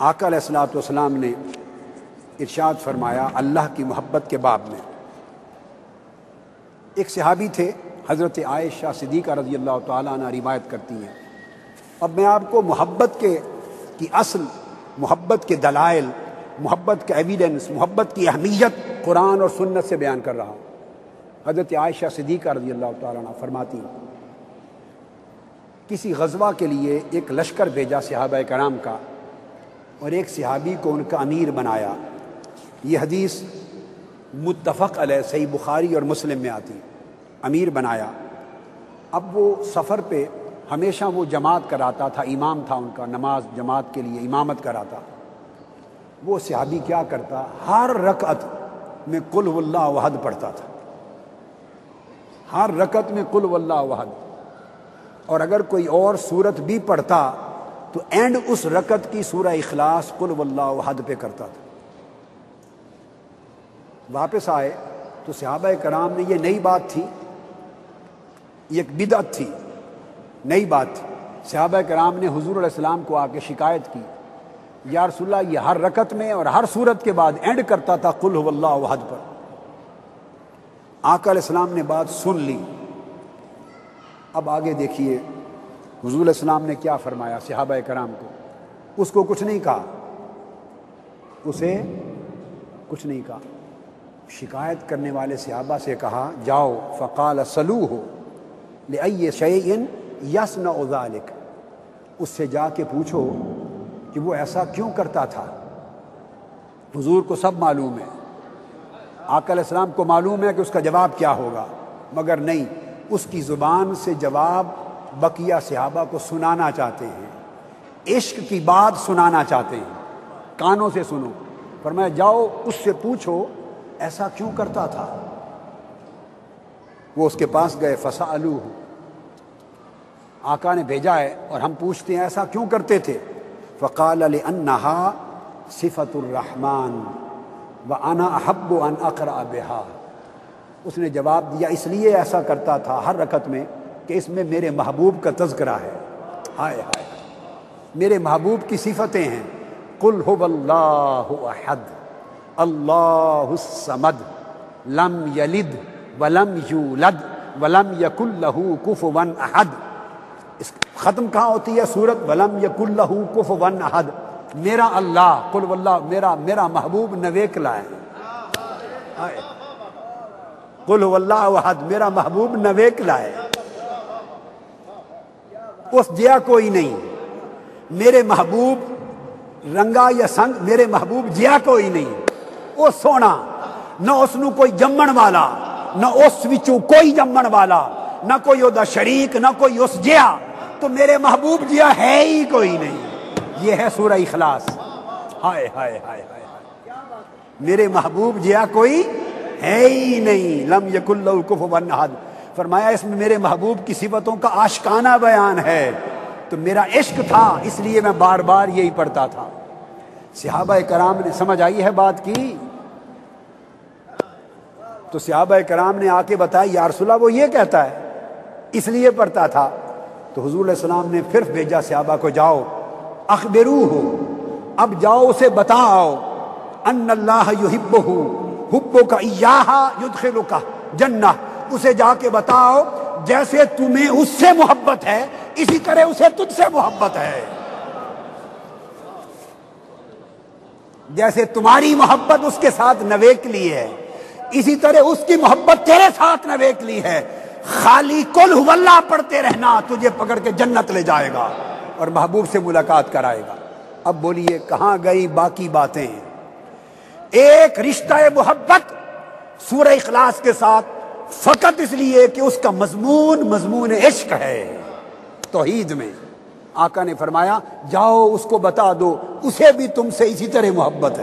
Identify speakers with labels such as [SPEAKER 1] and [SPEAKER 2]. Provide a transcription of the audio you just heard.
[SPEAKER 1] آقا علیہ الصلوۃ والسلام نے ارشاد فرمایا اللہ کی محبت کے باب میں، ایک صحابی تھے حضرت عائشہ صدیقہ رضی اللہ تعالیٰ عنہ روایت کرتی ہیں. اب میں آپ کو محبت کی اصل، محبت کے دلائل، محبت کا ایویڈنس، محبت کی اہمیت قرآن اور سنت سے بیان کر رہا ہوں. حضرت عائشہ صدیقہ رضی اللہ تعالیٰ عنہ فرماتی ہیں کسی غزوہ کے لیے ایک لشکر بھیجا صحابہ کرام کا، اور ایک صحابی کو ان کا امیر بنایا. یہ حدیث متفق علیہ صحیح بخاری اور مسلم میں آتی. امیر بنایا. اب وہ سفر پہ ہمیشہ وہ جماعت کراتا تھا، امام تھا ان کا، نماز جماعت کے لیے امامت کراتا. وہ صحابی کیا کرتا، ہر رکعت میں قل هو اللہ احد پڑھتا تھا، ہر رکعت میں قل هو اللہ احد. اور اگر کوئی اور سورت بھی پڑھتا تو اینڈ اس رکعت کی سورہ اخلاص قل هو اللہ احد پہ کرتا تھا. واپس آئے تو صحابہ کرام نے، یہ نئی بات تھی، یہ ایک بدعت تھی، نئی بات تھی. صحابہ کرام نے حضور علیہ السلام کو آ کے شکایت کی، یا رسول اللہ یہ ہر رکعت میں اور ہر سورت کے بعد اینڈ کرتا تھا قل هو اللہ احد پر. آقا علیہ السلام نے بات سن لی. اب آگے دیکھیے حضور علیہ السلام نے کیا فرمایا صحابہ کرام کو. اس کو کچھ نہیں کہا، اسے کچھ نہیں کہا. شکایت کرنے والے صحابہ سے کہا جاؤ فقال سلوہ لأی شیء یصنع ذلک، اس سے جا کے پوچھو کہ وہ ایسا کیوں کرتا تھا. حضور کو سب معلوم ہے، آقا علیہ السلام کو معلوم ہے کہ اس کا جواب کیا ہوگا، مگر نہیں، اس کی زبان سے جواب بقیہ صحابہ کو سنانا چاہتے ہیں، عشق کی بات سنانا چاہتے ہیں، کانوں سے سنو. فرمایا جاؤ اس سے پوچھو ایسا کیوں کرتا تھا. وہ اس کے پاس گئے، فسألوہ، آقا نے بھیجا ہے اور ہم پوچھتے ہیں ایسا کیوں کرتے تھے. فقال لأنها صفت الرحمن وأنا أحب أن أقرأ بها. اس نے جواب دیا اس لیے ایسا کرتا تھا ہر رکعت میں کہ اس میں میرے محبوب کا تذکرہ ہے. ہائے ہائے، میرے محبوب کی صفتیں ہیں. قل هو اللہ احد اللہ الصمد لم یلد ولم یولد ولم یکن لہ کفوا احد. اس ختم کہاں ہوتی ہے سورت ولم یکن لہ کفوا احد. میرا اللہ قل واللہ، میرا محبوب نویکلا ہے. قل هو اللہ احد، میرا محبوب نویکلا ہے، اس جیا کوئی نہیں. میرے محبوب رنگا یا سنگ، میرے محبوب جیا کوئی نہیں. وہ سونا نہ اس نو کوئی جمن والا، نہ اس وچوں کوئی جمن والا، نہ کوئی دا شریک، نہ کوئی اس جیا. تو میرے محبوب جیا ہے ہی کوئی نہیں. یہ ہے سورہ اخلاص. ہائے ہائے ہائے ہائے، میرے محبوب جیا کوئی ہے ہی نہیں. لم یکن لہ کفوا احد. فرمایا اس میں میرے محبوب کی صفتوں کا عاشقانہ بیان ہے. تو میرا عشق تھا اس لیے میں بار بار یہی پڑھتا تھا. صحابہ کرام نے سمجھ آئی ہے بات کی. تو صحابہ کرام نے آ کے بتایا یا رسول اللہ وہ یہ کہتا ہے اس لیے پڑھتا تھا. تو حضور علیہ السلام نے پھر بھیجا صحابہ کو جاؤ اخبروہ، اب جاؤ اسے بتاؤ ان اللہ یحبہ حبک ایاہ یدخلک جنہ. اسے جا کے بتاؤ جیسے تمہیں اس سے محبت ہے اسی طرح اسے تجھ سے محبت ہے. جیسے تمہاری محبت اس کے ساتھ نویکلی ہے اسی طرح اس کی محبت تیرے ساتھ نویکلی ہے. خالی قل هو اللہ پڑھتے رہنا تجھے پکڑ کے جنت لے جائے گا اور محبوب سے ملاقات کرائے گا. اب بولیے کہاں گئی باقی باتیں. ایک رشتہ محبت سورہ اخلاص کے ساتھ فقط اس لیے کہ اس کا مضمون عشق ہے. توحید میں آقا نے فرمایا جاؤ اس کو بتا دو اسے بھی تم سے اسی طرح محبت ہے.